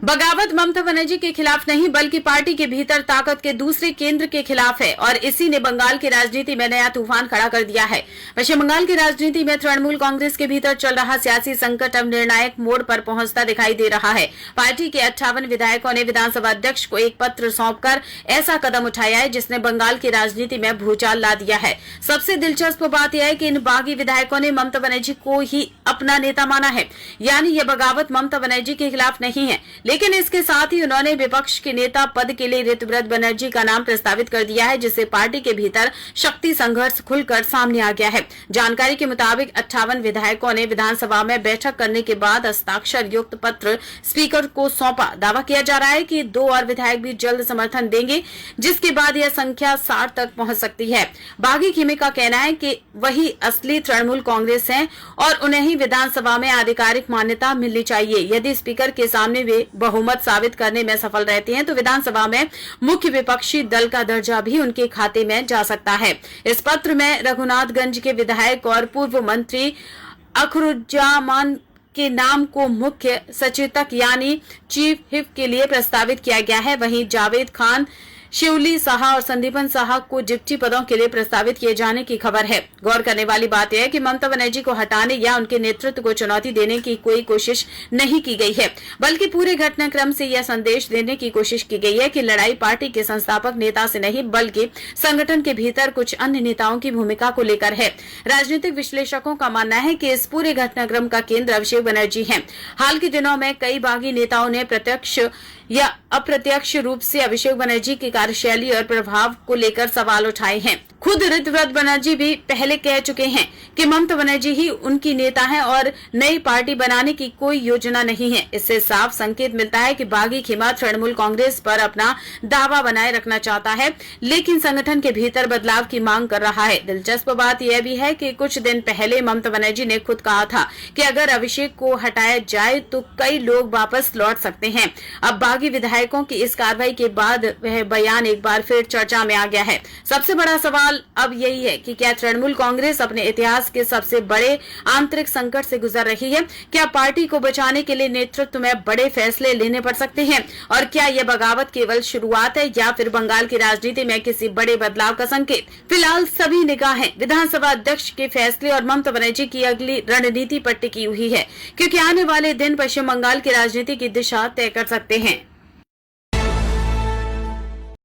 बगावत ममता बनर्जी के खिलाफ नहीं बल्कि पार्टी के भीतर ताकत के दूसरे केंद्र के खिलाफ है और इसी ने बंगाल की राजनीति में नया तूफान खड़ा कर दिया है। पश्चिम बंगाल की राजनीति में तृणमूल कांग्रेस के भीतर चल रहा सियासी संकट अब निर्णायक मोड़ पर पहुंचता दिखाई दे रहा है। पार्टी के 58 विधायकों ने विधानसभा अध्यक्ष को एक पत्र सौंपकर ऐसा कदम उठाया है जिसने बंगाल की राजनीति में भूचाल ला दिया है। सबसे दिलचस्प बात यह है कि इन बागी विधायकों ने ममता बनर्जी को ही अपना नेता माना है, यानी यह बगावत ममता बनर्जी के खिलाफ नहीं है। लेकिन इसके साथ ही उन्होंने विपक्ष के नेता पद के लिए ऋतुव्रत बनर्जी का नाम प्रस्तावित कर दिया है, जिससे पार्टी के भीतर शक्ति संघर्ष खुलकर सामने आ गया है। जानकारी के मुताबिक 58 विधायकों ने विधानसभा में बैठक करने के बाद हस्ताक्षर युक्त पत्र स्पीकर को सौंपा। दावा किया जा रहा है कि 2 और विधायक भी जल्द समर्थन देंगे, जिसके बाद यह संख्या 60 तक पहुंच सकती है। बागी खेमे का कहना है कि वही असली तृणमूल कांग्रेस है और उन्हें ही विधानसभा में आधिकारिक मान्यता मिलनी चाहिए। यदि स्पीकर के सामने वे बहुमत साबित करने में सफल रहते हैं तो विधानसभा में मुख्य विपक्षी दल का दर्जा भी उनके खाते में जा सकता है। इस पत्र में रघुनाथगंज के विधायक और पूर्व मंत्री अखरुज्जामान के नाम को मुख्य सचेतक यानी चीफ व्हिप के लिए प्रस्तावित किया गया है। वहीं जावेद खान, शिवली साहा और संदीपन साहा को डिप्टी पदों के लिए प्रस्तावित किए जाने की खबर है। गौर करने वाली बात यह है कि ममता बनर्जी को हटाने या उनके नेतृत्व को चुनौती देने की कोई कोशिश नहीं की गई है, बल्कि पूरे घटनाक्रम से यह संदेश देने की कोशिश की गई है कि लड़ाई पार्टी के संस्थापक नेता से नहीं बल्कि संगठन के भीतर कुछ अन्य नेताओं की भूमिका को लेकर है। राजनीतिक विश्लेषकों का मानना है कि इस पूरे घटनाक्रम का केंद्र अभिषेक बनर्जी है। हाल के दिनों में कई बागी नेताओं ने प्रत्यक्ष या अप्रत्यक्ष रूप से अभिषेक बनर्जी की कार्यशैली और प्रभाव को लेकर सवाल उठाए हैं। खुद ऋतुव्रत बनर्जी भी पहले कह चुके हैं कि ममता बनर्जी ही उनकी नेता है और नई पार्टी बनाने की कोई योजना नहीं है। इससे साफ संकेत मिलता है कि बागी खेमा तृणमूल कांग्रेस पर अपना दावा बनाए रखना चाहता है, लेकिन संगठन के भीतर बदलाव की मांग कर रहा है। दिलचस्प बात यह भी है कि कुछ दिन पहले ममता बनर्जी ने खुद कहा था कि अगर अभिषेक को हटाया जाए तो कई लोग वापस लौट सकते हैं। अब बागी विधायकों की इस कार्रवाई के बाद वह बयान एक बार फिर चर्चा में आ गया है। सबसे बड़ा सवाल अब यही है कि क्या तृणमूल कांग्रेस अपने इतिहास के सबसे बड़े आंतरिक संकट से गुजर रही है? क्या पार्टी को बचाने के लिए नेतृत्व में बड़े फैसले लेने पड़ सकते हैं? और क्या यह बगावत केवल शुरुआत है या फिर बंगाल की राजनीति में किसी बड़े बदलाव का संकेत? फिलहाल सभी निगाहें विधानसभा अध्यक्ष के फैसले और ममता बनर्जी की अगली रणनीति पर टिकी हुई है, क्योंकि आने वाले दिन पश्चिम बंगाल की राजनीति की दिशा तय कर सकते हैं।